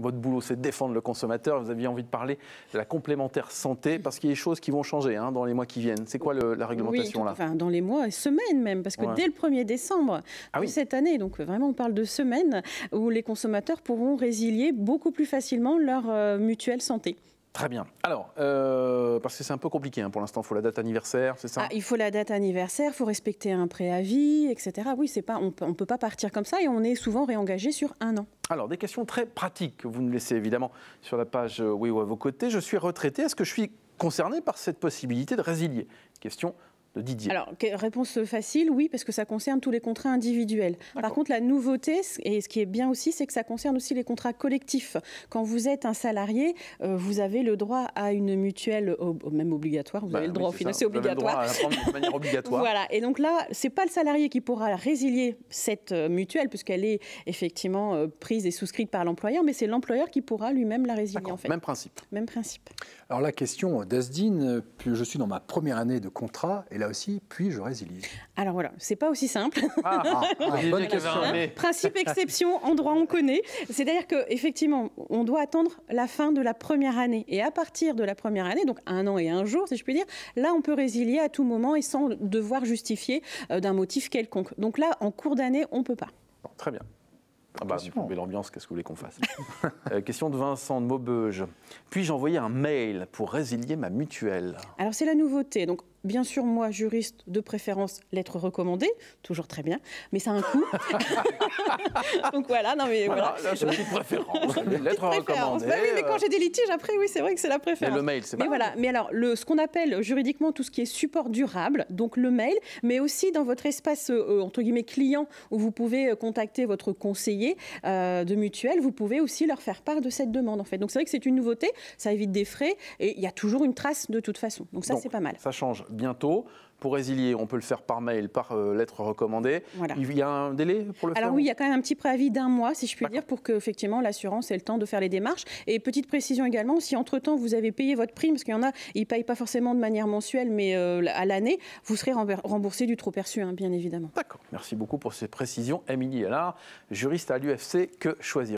votre boulot, c'est de défendre le consommateur. Vous aviez envie de parler de la complémentaire santé, parce qu'il y a des choses qui vont changer dans les mois qui viennent. C'est quoi la réglementation là? Enfin, dans les mois et semaines même, parce que dès le 1er décembre de cette année, donc vraiment on parle de semaines, où les consommateurs pourront résilier beaucoup plus facilement leur mutuelle santé. Très bien. Alors, parce que c'est un peu compliqué pour l'instant, il faut la date anniversaire, c'est ça? Il faut la date anniversaire, il faut respecter un préavis, etc. Oui, on ne peut pas partir comme ça et on est souvent réengagé sur 1 an. Alors, des questions très pratiques que vous nous laissez évidemment sur la page Oui ou à vos côtés. Je suis retraité, est-ce que je suis concerné par cette possibilité de résilier? Question de Didier. Alors, réponse facile, oui, parce que ça concerne tous les contrats individuels. Par contre, la nouveauté, et ce qui est bien aussi, c'est que ça concerne aussi les contrats collectifs. Quand vous êtes un salarié, vous avez le droit à une mutuelle, même obligatoire, vous avez le droit au final, c'est obligatoire. Vous avez le droit à la prendre de manière obligatoire. Voilà, et donc là, ce n'est pas le salarié qui pourra résilier cette mutuelle, puisqu'elle est effectivement prise et souscrite par l'employeur, mais c'est l'employeur qui pourra lui-même la résilier en fait. Même principe. Même principe. Alors la question d'Asdine, je suis dans ma première année de contrat, et là aussi, puis-je résilier? Alors voilà, c'est pas aussi simple. Bonne question. Principe exception, en droit on connaît. C'est-à-dire qu'effectivement, on doit attendre la fin de la première année. Et à partir de la première année, donc 1 an et 1 jour, si je puis dire, là on peut résilier à tout moment et sans devoir justifier d'un motif quelconque. Donc là, en cours d'année, on ne peut pas. Bon, très bien. Vous pouvez l'ambiance, qu'est-ce que vous voulez qu'on fasse? Question de Vincent de Maubeuge. Puis-je envoyer un mail pour résilier ma mutuelle? Alors c'est la nouveauté. Donc bien sûr, moi, juriste, de préférence, lettre recommandée, toujours très bien, mais ça a un coût. Donc voilà, non mais voilà. Là, c'est une petite préférence, une lettre recommandée. Bah oui, mais quand j'ai des litiges, après, oui, c'est vrai que c'est la préférence. Mais le mail, c'est pas. Mais voilà, mais alors, ce qu'on appelle juridiquement tout ce qui est support durable, donc le mail, mais aussi dans votre espace, entre guillemets, client, où vous pouvez contacter votre conseiller de mutuelle, vous pouvez aussi leur faire part de cette demande, en fait. Donc c'est vrai que c'est une nouveauté, ça évite des frais, et il y a toujours une trace de toute façon. Donc ça, c'est pas mal. Ça change bientôt. Pour résilier, on peut le faire par mail, par lettre recommandée. Voilà. Il y a un délai pour le faire? Alors oui, il y a quand même un petit préavis d'1 mois, si je puis dire, pour que effectivement l'assurance ait le temps de faire les démarches. Et petite précision également, si entre-temps vous avez payé votre prime, parce qu'il y en a, ils ne payent pas forcément de manière mensuelle, mais à l'année, vous serez remboursé du trop perçu, bien évidemment. D'accord. Merci beaucoup pour ces précisions. Émilie Allard, juriste à l'UFC, que choisir?